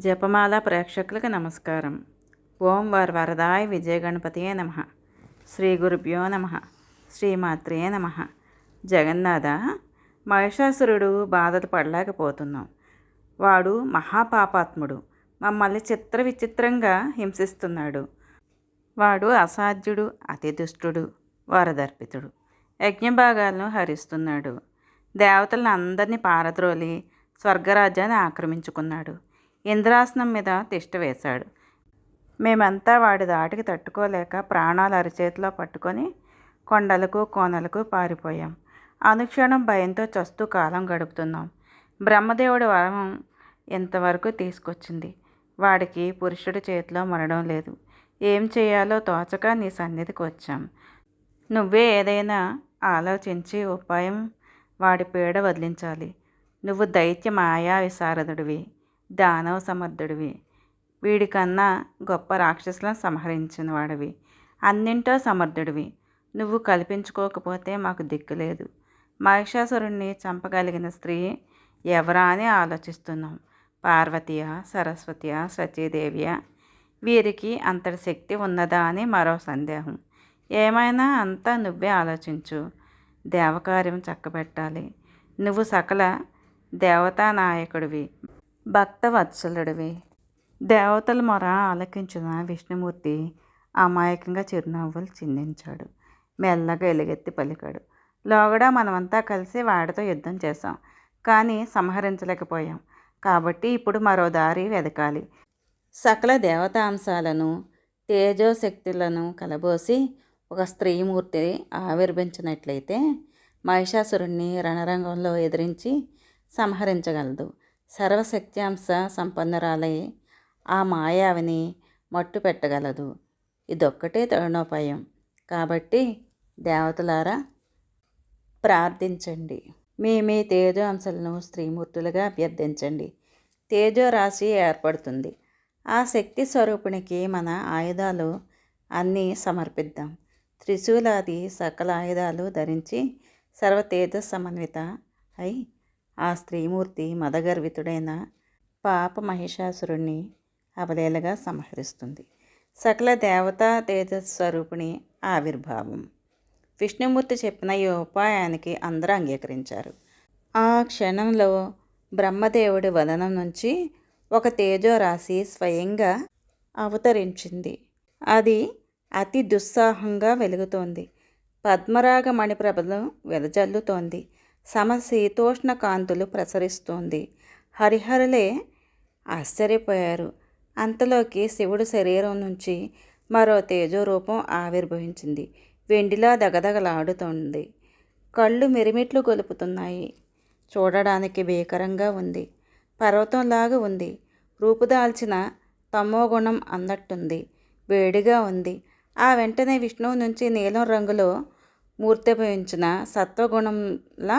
జపమాల ప్రేక్షకులకు నమస్కారం. ఓం వరదాయ విజయ గణపతియే నమః. శ్రీ గురుభ్యో నమః. శ్రీమాత్రే నమః. జగన్నాథ, మహిషాసురుడు బాధలు పడలేకపోతున్నాం. వాడు మహాపాపాత్ముడు. మమ్మల్ని చిత్ర విచిత్రంగా హింసిస్తున్నాడు. వాడు అసాధ్యుడు, అతి దుష్టుడు, వరదర్పితుడు. యజ్ఞభాగాలను హరిస్తున్నాడు. దేవతలను అందరినీ పారద్రోలి స్వర్గరాజ్యాన్ని ఆక్రమించుకున్నాడు. ఇంద్రాసనం మీద తిష్ట వేశాడు. మేమంతా వాడి దాటికి తట్టుకోలేక ప్రాణాలు అరిచేతిలో పట్టుకొని కొండలకు కోనలకు పారిపోయాం. అనుక్షణం భయంతో చస్తూ కాలం గడుపుతున్నాం. బ్రహ్మదేవుడి వరం ఇంతవరకు తీసుకొచ్చింది. వాడికి పురుషుడి చేతిలో మరణం లేదు. ఏం చేయాలో తోచక నీ సన్నిధికి వచ్చాం. నువ్వే ఏదైనా ఆలోచించి ఉపాయం వాడి పీడ వదిలించాలి. నువ్వు దైత్య మాయా విశారదుడివి, దానవ సమర్థుడివి. వీడికన్నా గొప్ప రాక్షసులను సంహరించిన వాడివి, అన్నింటో సమర్థుడివి. నువ్వు కల్పించుకోకపోతే మాకు దిక్కులేదు. మహిషాసురుణ్ణి చంపగలిగిన స్త్రీ ఎవరా అని ఆలోచిస్తున్నాం. పార్వతీయ, సరస్వతియ, సతీదేవియ? వీరికి అంతటి శక్తి ఉన్నదా అని మరో సందేహం. ఏమైనా అంతా నువ్వే ఆలోచించు. దేవకార్యం చక్కబెట్టాలి. నువ్వు సకల దేవతా నాయకుడివి, భక్తవత్సలుడివి. దేవతల మొర ఆలకించిన విష్ణుమూర్తి అమాయకంగా చిరునవ్వులు చిందించాడు. మెల్లగా ఎలుగెత్తి పలికాడు. లోగడ మనమంతా కలిసి వాడితో యుద్ధం చేశాం, కానీ సంహరించలేకపోయాం. కాబట్టి ఇప్పుడు మరో దారి వెదకాలి. సకల దేవతాంశాలను, తేజోశక్తులను కలబోసి ఒక స్త్రీమూర్తి ఆవిర్భించినట్లయితే మహిషాసురుణ్ణి రణరంగంలో ఎదిరించి సంహరించగలదు. సర్వశక్త్యాంశ సంపన్నురాలై ఆ మాయావిని మట్టు పెట్టగలదు. ఇదొక్కటే తరుణోపాయం. కాబట్టి దేవతలారా, ప్రార్థించండి. మీ తేజో అంశాలను స్త్రీమూర్తులుగా అభ్యర్థించండి. తేజో రాశి ఏర్పడుతుంది. ఆ శక్తి స్వరూపునికి మన ఆయుధాలు అన్నీ సమర్పిద్దాం. త్రిశూలాది సకల ఆయుధాలు ధరించి సర్వతేజ సమన్విత అయి ఆ స్త్రీమూర్తి మదగర్వితుడైన పాప మహిషాసురుణ్ణి అవలేలగా సంహరిస్తుంది. సకల దేవతా తేజస్వరూపిణి ఆవిర్భావం. విష్ణుమూర్తి చెప్పిన ఈ ఉపాయానికి అందరూ అంగీకరించారు. ఆ క్షణంలో బ్రహ్మదేవుడి వదనం నుంచి ఒక తేజోరాశి స్వయంగా అవతరించింది. అది అతి దుస్సాహంగా వెలుగుతోంది. పద్మరాగ మణిప్రభలు వెదజల్లుతోంది. సమశీతోష్ణ కాంతులు ప్రసరిస్తోంది. హరిహరులే ఆశ్చర్యపోయారు. అంతలోకి శివుడి శరీరం నుంచి మరో తేజోరూపం ఆవిర్భవించింది. వెండిలా దగదగలాడుతోంది. కళ్ళు మిరిమిట్లు గొలుపుతున్నాయి. చూడడానికి భీకరంగా ఉంది. పర్వతంలాగా ఉంది. రూపుదాల్చిన తమోగుణం అన్నట్టుంది. వేడిగా ఉంది. ఆ వెంటనే విష్ణువు నుంచి నీలం రంగులో మూర్తిభవించిన సత్వగుణంలా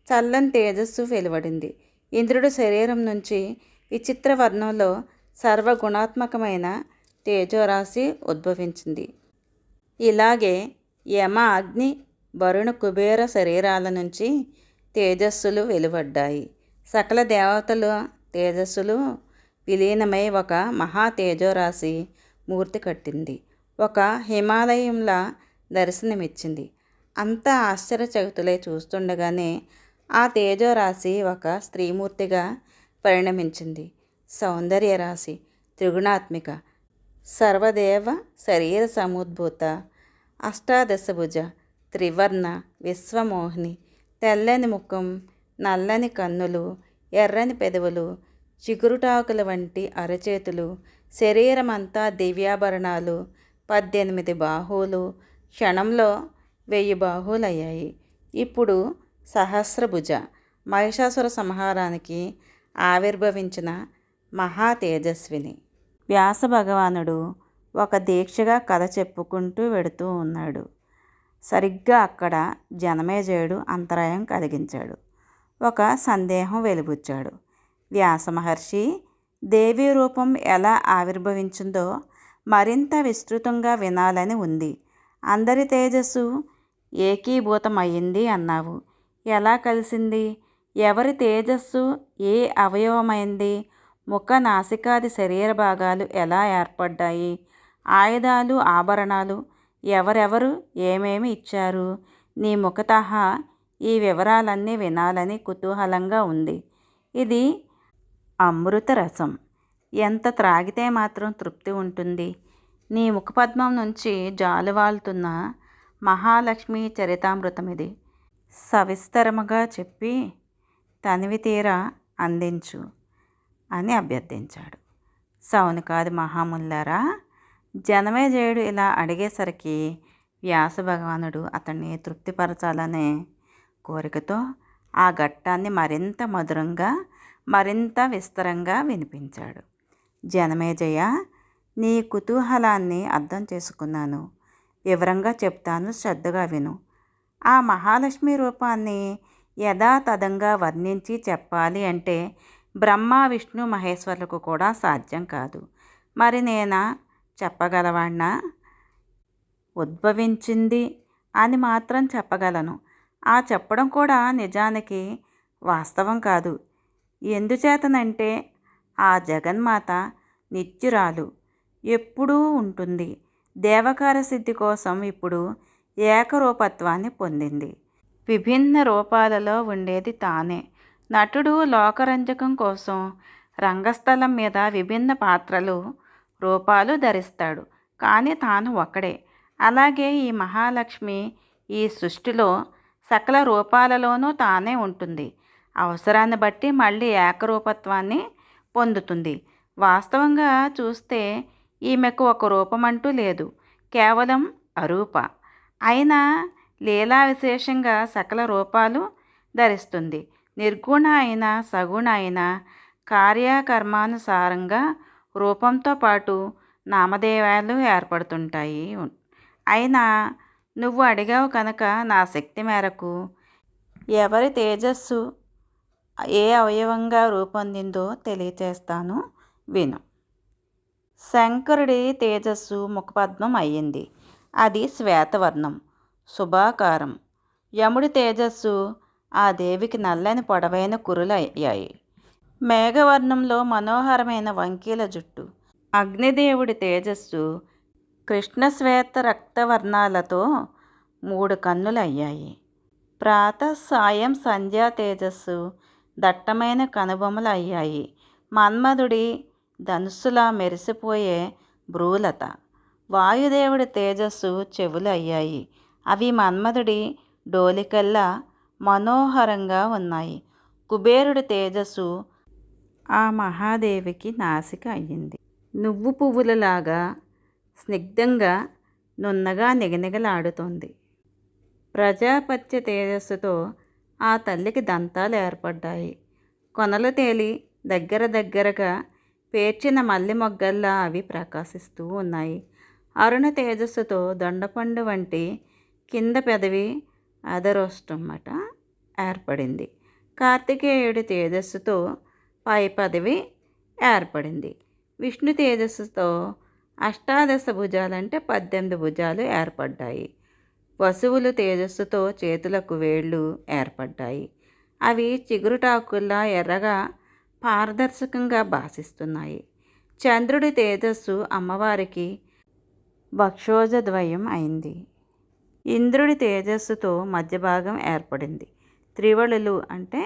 చల్లని తేజస్సు వెలువడింది. ఇంద్రుడి శరీరం నుంచి విచిత్ర వర్ణంలో సర్వగుణాత్మకమైన తేజోరాశి ఉద్భవించింది. ఇలాగే యమ, అగ్ని, వరుణ, కుబేర శరీరాల నుంచి తేజస్సులు వెలువడ్డాయి. సకల దేవతల తేజస్సులు విలీనమై ఒక మహా తేజోరాశి మూర్తి కట్టింది. ఒక హిమాలయంలా దర్శనమిచ్చింది. అంతా ఆశ్చర్యచకితులై చూస్తుండగానే ఆ తేజోరాశి ఒక స్త్రీమూర్తిగా పరిణమించింది. సౌందర్య రాశి, త్రిగుణాత్మిక, సర్వదేవ శరీర సముద్భూత, అష్టాదశభుజ, త్రివర్ణ, విశ్వమోహిని. తెల్లని ముఖం, నల్లని కన్నులు, ఎర్రని పెదవులు, చిగురుటాకుల వంటి అరచేతులు, శరీరమంతా దివ్యాభరణాలు, 18 బాహువులు, క్షణంలో 1000 బాహువులయ్యాయి. ఇప్పుడు సహస్రభుజ, మహిషాసుర సంహారానికి ఆవిర్భవించిన మహా తేజస్విని. వ్యాస భగవానుడు ఒక దీక్షగా కథ చెప్పుకుంటూ వెడుతూ ఉన్నాడు. సరిగ్గా అక్కడ జనమేజయుడు అంతరాయం కలిగించాడు. ఒక సందేహం వెలిబుచ్చాడు. వ్యాస మహర్షి, దేవీ రూపం ఎలా ఆవిర్భవించిందో మరింత విస్తృతంగా వినాలని ఉంది. అందరి తేజస్సు ఏకీభూతమయ్యింది అన్నావు. ఎలా కలిసింది? ఎవరి తేజస్సు ఏ అవయవమైంది? ముఖ నాసికాది శరీర భాగాలు ఎలా ఏర్పడ్డాయి, ఆయుధాలు ఆభరణాలు ఎవరెవరు ఏమేమి ఇచ్చారు, నీ ముఖతః ఈ వివరాలన్నీ వినాలని కుతూహలంగా ఉంది. ఇది అమృత రసం. ఎంత త్రాగితే మాత్రం తృప్తి ఉంటుంది. నీ ముఖపద్మం నుంచి జాలువాలుతున్న మహాలక్ష్మి చరితామృతమిది. సవిస్తరముగా చెప్పి తనివి తీరా అందించు అని అభ్యర్థించాడు. సౌనకాది మహాముల్లారా, జనమేజయుడు ఇలా అడిగేసరికి వ్యాస భగవానుడు అతన్ని తృప్తిపరచాలనే కోరికతో ఆ ఘట్టాన్ని మరింత మధురంగా మరింత విస్తరంగా వినిపించాడు. జనమేజయ, నీ కుతూహలాన్ని అర్థం చేసుకున్నాను. వివరంగా చెప్తాను, శ్రద్ధగా విను. ఆ మహాలక్ష్మి రూపాన్ని యథాతథంగా వర్ణించి చెప్పాలి అంటే బ్రహ్మ విష్ణు మహేశ్వరులకు కూడా సాధ్యం కాదు. మరి నేనా చెప్పగలవాణ్ణా? ఉద్భవించింది అని మాత్రం చెప్పగలను. ఆ చెప్పడం కూడా నిజానికి వాస్తవం కాదు. ఎందుచేతనంటే ఆ జగన్మాత నిత్యురాలు, ఎప్పుడూ ఉంటుంది. దేవకార సిద్ధి కోసం ఇప్పుడు ఏకరూపత్వాన్ని పొందింది. విభిన్న రూపాలలో ఉండేది తానే. నటుడు లోకరంజకం కోసం రంగస్థలం మీద విభిన్న పాత్రలు రూపాలు ధరిస్తాడు, కానీ తాను ఒక్కడే. అలాగే ఈ మహాలక్ష్మి ఈ సృష్టిలో సకల రూపాలలోనూ తానే ఉంటుంది. అవసరాన్ని బట్టి మళ్ళీ ఏకరూపత్వాన్ని పొందుతుంది. వాస్తవంగా చూస్తే ఈమెకు ఒక రూపమంటూ లేదు, కేవలం అరూప. అయినా లీలా విశేషంగా సకల రూపాలు ధరిస్తుంది. నిర్గుణ అయిన సగుణ అయిన కార్యకర్మానుసారంగా రూపంతో పాటు నామధేయాలు ఏర్పడుతుంటాయి. అయినా నువ్వు అడిగావు కనుక నా శక్తి మేరకు ఎవరి తేజస్సు ఏ అవయవంగా రూపొందిందో తెలియచేస్తాను, విను. శంకరుడి తేజస్సు ముఖపద్మం అయ్యింది. అది శ్వేతవర్ణం, శుభాకారం. యముడి తేజస్సు ఆ దేవికి నల్లని పొడవైన కురులు అయ్యాయి. మేఘవర్ణంలో మనోహరమైన వంకీల జుట్టు. అగ్నిదేవుడి తేజస్సు కృష్ణశ్వేత రక్తవర్ణాలతో 3 కన్నులు అయ్యాయి. ప్రాతః సాయం సంధ్యా తేజస్సు దట్టమైన కనుబొమలు అయ్యాయి. మన్మధుడి ధనుస్సులా మెరిసిపోయే భ్రూలత. వాయుదేవుడి తేజస్సు చెవులు అయ్యాయి. అవి మన్మధుడి డోలికల్లా మనోహరంగా ఉన్నాయి. కుబేరుడి తేజస్సు ఆ మహాదేవికి నాసిక అయ్యింది. నువ్వు పువ్వులలాగా స్నిగ్ధంగా నున్నగా నిగనిగలాడుతోంది. ప్రజాపత్య తేజస్సుతో ఆ తల్లికి దంతాలు ఏర్పడ్డాయి. కొనలు తేలి దగ్గరగా పేర్చిన మల్లె మొగ్గల్లా అవి ప్రకాశిస్తూ ఉన్నాయి. అరుణ తేజస్సుతో దొండపండు వంటి కింద పెదవి అధరోష్టమట ఏర్పడింది. కార్తికేయుడి తేజస్సుతో పై పదవి ఏర్పడింది. విష్ణు తేజస్సుతో అష్టాదశ భుజాలంటే 18 భుజాలు ఏర్పడ్డాయి. వసువులు తేజస్సుతో చేతులకు వేళ్ళు ఏర్పడ్డాయి. అవి చిగురుటాకుల్లా ఎర్రగా పారదర్శకంగా భాసిస్తున్నాయి. చంద్రుడి తేజస్సు అమ్మవారికి వక్షోజద్వయం అయింది. ఇంద్రుడి తేజస్సుతో మధ్యభాగం ఏర్పడింది. త్రివళులు అంటే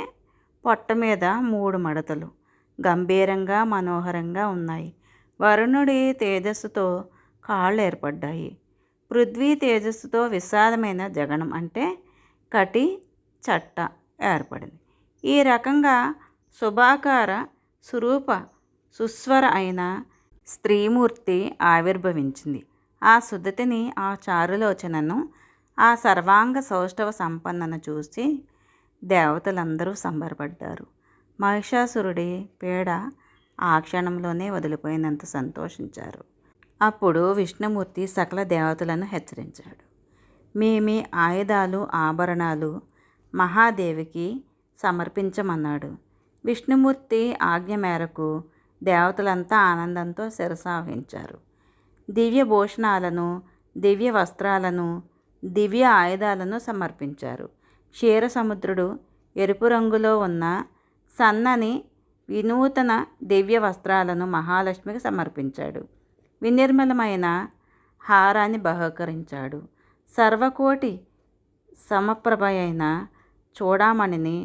పొట్ట మీద 3 మడతలు గంభీరంగా మనోహరంగా ఉన్నాయి. వరుణుడి తేజస్సుతో కాళ్ళు ఏర్పడ్డాయి. పృథ్వీ తేజస్సుతో విశాలమైన జగనం అంటే కటి చట్ట ఏర్పడింది. ఈ రకంగా శుభాకార స్వరూప సుస్వర అయిన స్త్రీమూర్తి ఆవిర్భవించింది. ఆ సుదతిని, ఆ చారులోచనను, ఆ సర్వాంగ సౌష్ఠవ సంపన్నను చూసి దేవతలందరూ సంబరపడ్డారు. మహిషాసురుడి పీడ ఆ క్షణంలోనే వదిలిపోయినంత సంతోషించారు. అప్పుడు విష్ణుమూర్తి సకల దేవతలను హెచ్చరించాడు. మీ ఆయుధాలు ఆభరణాలు మహాదేవికి సమర్పించమన్నాడు. విష్ణుమూర్తి ఆజ్ఞ మేరకు దేవతలంతా ఆనందంతో శిరసావహించారు. దివ్య భూషణాలను, దివ్య వస్త్రాలను, దివ్య ఆయుధాలను సమర్పించారు. క్షీరసముద్రుడు ఎరుపు రంగులో ఉన్న సన్నని వినూతన దివ్య వస్త్రాలను మహాలక్ష్మికి సమర్పించాడు. వినిర్మలమైన హారాన్ని బహుకరించాడు. సర్వకోటి సమప్రభ అయిన చూడామణిని,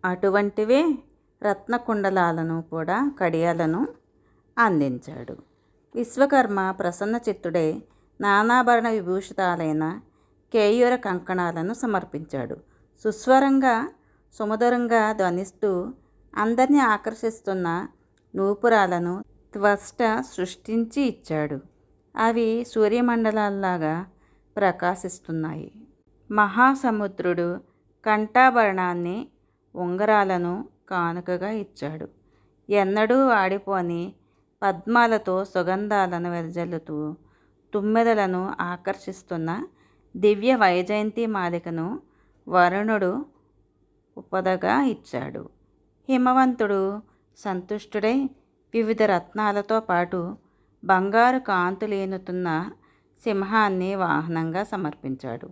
అటువంటివే రత్నకుండలాలను కూడా కడియాలను అందించాడు. విశ్వకర్మ ప్రసన్నచిత్తుడై నానాభరణ విభూషితాలైన కేయూర కంకణాలను సమర్పించాడు. సుస్వరంగా సుమధురంగా ధ్వనిస్తూ అందరినీ ఆకర్షిస్తున్న నూపురాలను త్వష్ట సృష్టించి ఇచ్చాడు. అవి సూర్యమండలాల్లాగా ప్రకాశిస్తున్నాయి. మహాసముద్రుడు కంఠాభరణాన్ని, ఉంగరాలను కానుకగా ఇచ్చాడు. ఎన్నడూ వాడిపోని పద్మాలతో సుగంధాలను వెదజల్లుతూ తుమ్మెదలను ఆకర్షిస్తున్న దివ్య వైజయంతి మాలికను వరుణుడు ఉపదగా ఇచ్చాడు. హిమవంతుడు సంతుష్టుడై వివిధ రత్నాలతో పాటు బంగారు కాంతులేనుతున్న సింహాన్ని వాహనంగా సమర్పించాడు.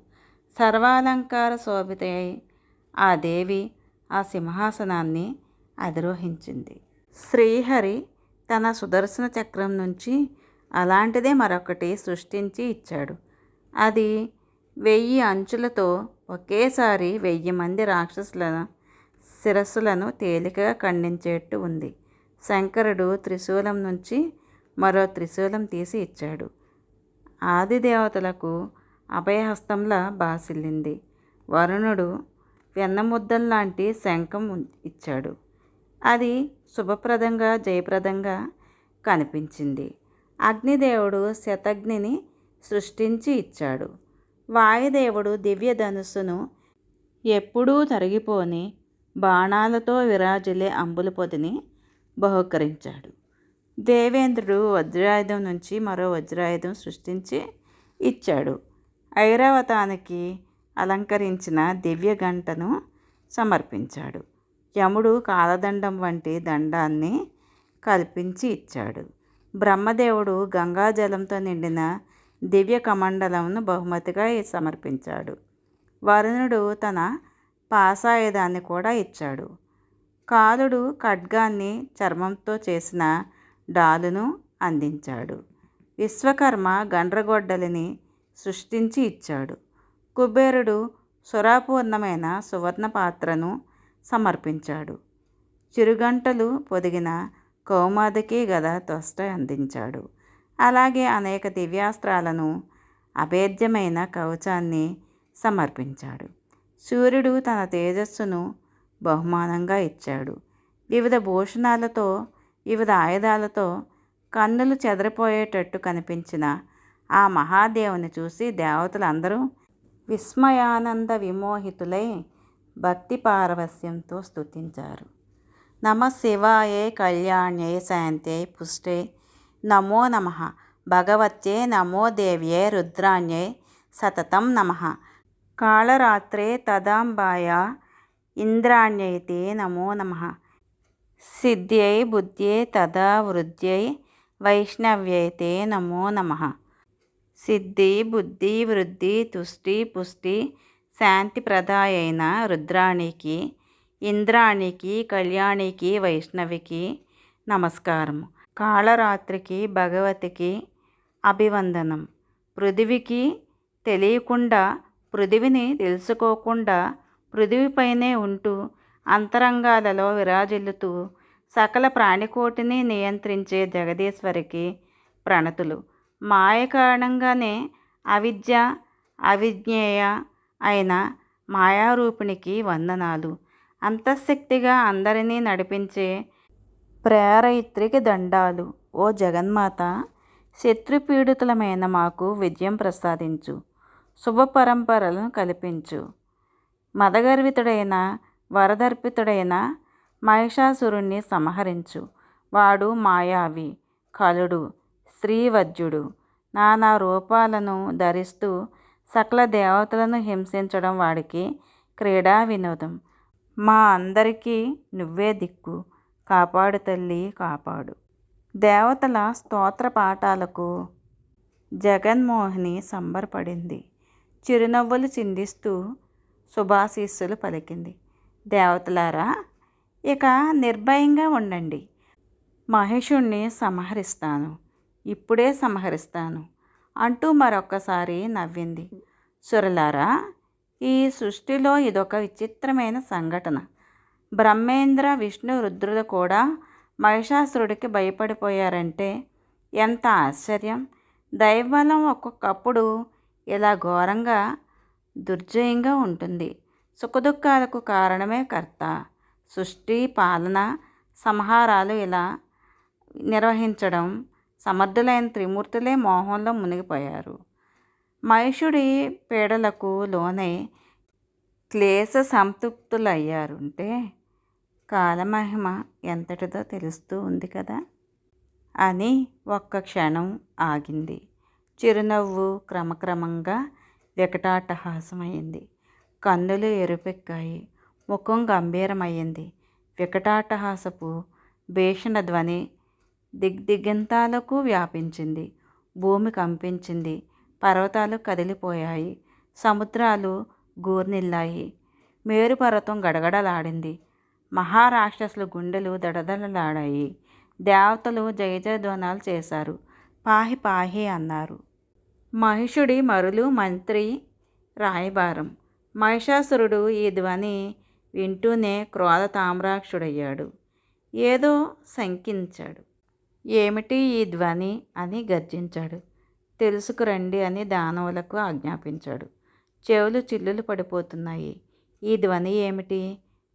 సర్వాలంకార శోభితయై ఆ దేవి ఆ సింహాసనాన్ని అధిరోహించింది. శ్రీహరి తన సుదర్శన చక్రం నుంచి అలాంటిదే మరొకటి సృష్టించి ఇచ్చాడు. అది 1000 అంచులతో ఒకేసారి 1000 మంది రాక్షసుల శిరస్సులను తేలికగా ఖండించేట్టు ఉంది. శంకరుడు త్రిశూలం నుంచి మరో త్రిశూలం తీసి ఇచ్చాడు. ఆదిదేవతలకు అభయహస్తంలా బాసిల్లింది. వరుణుడు వెన్నముద్దల్లాంటి శంఖం ఇచ్చాడు. అది శుభప్రదంగా జయప్రదంగా కనిపించింది. అగ్నిదేవుడు శతఘ్నిని సృష్టించి ఇచ్చాడు. వాయుదేవుడు దివ్య ధనుస్సును ఎప్పుడూ తరిగిపోని బాణాలతో విరాజిల్లే అంబుల పొదిని బహుకరించాడు. దేవేంద్రుడు వజ్రాయుధం నుంచి మరో వజ్రాయుధం సృష్టించి ఇచ్చాడు. ఐరావతానికి అలంకరించిన దివ్య గంటను సమర్పించాడు. యముడు కాలదండం వంటి దండాన్ని కల్పించి ఇచ్చాడు. బ్రహ్మదేవుడు గంగాజలంతో నిండిన దివ్య కమండలంను బహుమతిగా సమర్పించాడు. వరుణుడు తన పాసాయుధాన్ని కూడా ఇచ్చాడు. కాలుడు ఖడ్గాన్ని, చర్మంతో చేసిన డాలును అందించాడు. విశ్వకర్మ గండ్రగొడ్డలిని సృష్టించి ఇచ్చాడు. కుబేరుడు సురాపూర్ణమైన సువర్ణ పాత్రను సమర్పించాడు. చిరుగంటలు పొదిగిన కౌమాదకి గద త్వష్ట అందించాడు. అలాగే అనేక దివ్యాస్త్రాలను, అభేద్యమైన కవచాన్ని సమర్పించాడు. సూర్యుడు తన తేజస్సును బహుమానంగా ఇచ్చాడు. వివిధ భూషణాలతో, వివిధ ఆయుధాలతో కన్నులు చెదరిపోయేటట్టు కనిపించిన ఆ మహాదేవుని చూసి దేవతలందరూ విస్మయానంద విమోహితులై భక్తి పారవస్యంతో స్తుతించారు. నమ శివాయే కళ్యాణ్యై శాంత్యై పుష్టే నమో నమః భగవత్యే నమో దేవ్యే రుద్రాణ్యై సతతం నమః కాళరాత్రే తదాంబాయ ఇంద్రాణ్యై తే నమో నమః సిద్ధ్యై బుద్ధ్యై తదా వృద్ధ్యై వైష్ణవ్యై తే నమో నమః సిద్ధి బుద్ధి వృద్ధి తుష్టి పుష్టి శాంతి ప్రదాయైన రుద్రాణికి, ఇంద్రాణికి, కళ్యాణికి, వైష్ణవికి నమస్కారం. కాళరాత్రికి భగవతికి అభివందనం. పృథివికి తెలియకుండా, పృథివిని తెలుసుకోకుండా పృథివిపైనే ఉంటూ అంతరంగాలలో విరాజిల్లుతూ సకల ప్రాణికోటిని నియంత్రించే జగదీశ్వరికి ప్రణతులు. మాయ కారణంగానే అవిద్య, అవిజ్ఞేయ అయిన మాయారూపిణికి వందనాలు. అంతఃశక్తిగా అందరినీ నడిపించే ప్రేరయిత్రికి దండాలు. ఓ జగన్మాత, శత్రుపీడితులమైన మాకు విజయం ప్రసాదించు, శుభ పరంపరలను కల్పించు. మదగర్వితుడైన వరదర్పితుడైన మహిషాసురుణ్ణి సంహరించు. వాడు మాయావి, కలుడు, శ్రీవజ్జుడు. నానా రూపాలను ధరిస్తూ సకల దేవతలను హింసించడం వాడికి క్రీడా వినోదం. మా అందరికీ నువ్వే దిక్కు. కాపాడు తల్లి, కాపాడు. దేవతల స్తోత్ర పాఠాలకు జగన్మోహిని సంబరపడింది. చిరునవ్వులు చిందిస్తూ శుభాశీస్సులు పలికింది. దేవతలారా, ఇక నిర్భయంగా ఉండండి. మహిషుణ్ణి సంహరిస్తాను, ఇప్పుడే సంహరిస్తాను అంటూ మరొక్కసారి నవ్వింది. సురలారా, ఈ సృష్టిలో ఇదొక విచిత్రమైన సంఘటన. బ్రహ్మేంద్ర, విష్ణు, రుద్రులు కూడా మహిషాసురుడికి భయపడిపోయారంటే ఎంత ఆశ్చర్యం! దైవబలం ఒక్కొక్కప్పుడు ఇలా ఘోరంగా దుర్జయంగా ఉంటుంది. సుఖదుఖాలకు కారణమే కర్త. సృష్టి, పాలన, సంహారాలు ఇలా నిర్వహించడం సమర్థులైన త్రిమూర్తులే మోహంలో మునిగిపోయారు. మహిషుడి పీడలకు లోనై క్లేశ సంతృప్తులయ్యారుంటే కాలమహిమ ఎంతటిదో తెలుస్తూ ఉంది కదా అని ఒక్క క్షణం ఆగింది. చిరునవ్వు క్రమక్రమంగా వికటాట్టహాసమైంది. కన్నులు ఎరుపెక్కాయి. ముఖం గంభీరమయ్యింది. వికటాట్టహాసపు భీషణ ధ్వని దిగ్దిగంతాలకు వ్యాపించింది. భూమి కంపించింది. పర్వతాలు కదిలిపోయాయి. సముద్రాలు గూర్నిల్లాయి. మేరుపర్వతం గడగడలాడింది. మహారాక్షసుల గుండెలు దడదడలాడాయి. దేవతలు జయ జయధ్వానాలు చేశారు. పాహి పాహి అన్నారు. మహిషుడి మరులు, మంత్రి, రాయబారం. మహిషాసురుడు ఈ ధ్వని వింటూనే క్రోధ తామ్రాక్షుడయ్యాడు. ఏదో శంకించాడు. ఏమిటి ఈ ధ్వని అని గర్జించాడు. తెలుసుకురండి అని దానవులకు ఆజ్ఞాపించాడు. చెవులు చిల్లులు పడిపోతున్నాయి. ఈ ధ్వని ఏమిటి?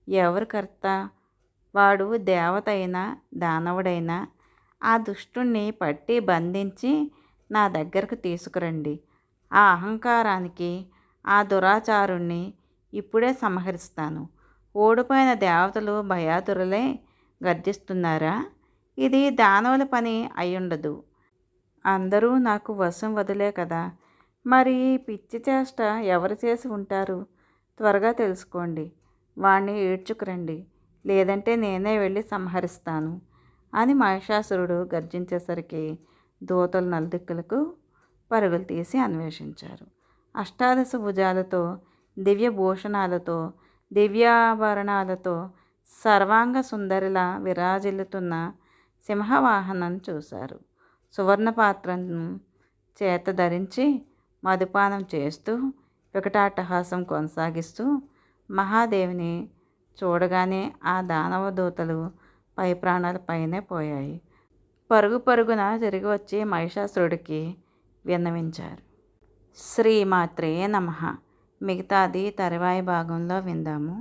ఎవరు కర్త? వాడు దేవత అయినా దానవుడైనా ఆ దుష్టుణ్ణి పట్టి బంధించి నా దగ్గరకు తీసుకురండి. ఆ అహంకారానికి, ఆ దురాచారుణ్ణి ఇప్పుడే సంహరిస్తాను. ఓడిపోయిన దేవతలు భయాతురులై గర్జిస్తున్నారా? ఇది దానవుల పని అయ్యుండదు. అందరూ నాకు వశం వదిలే కదా. మరి ఈ పిచ్చి చేష్ట ఎవరు చేసి ఉంటారు? త్వరగా తెలుసుకోండి. వాణ్ణి ఈడ్చుకురండి, లేదంటే నేనే వెళ్ళి సంహరిస్తాను అని మహిషాసురుడు గర్జించేసరికి దూతలు నలుదిక్కులకు పరుగులు తీసి అన్వేషించారు. అష్టాదశ భుజాలతో, దివ్యభూషణాలతో, దివ్యాభరణాలతో సర్వాంగ సుందరిలా విరాజిల్లుతున్న సింహవాహనం చూశారు. సువర్ణ పాత్రను చేత ధరించి మధుపానం చేస్తూ వికటాట్టహాసం కొనసాగిస్తూ మహాదేవిని చూడగానే ఆ దానవ దూతలు పై ప్రాణాల పైనే పోయాయి. పరుగు పరుగున తిరిగి వచ్చి మహిషాసురుడికి విన్నవించారు. శ్రీమాత్రే నమః. మిగతాది తరువాయి భాగంలో విందాము.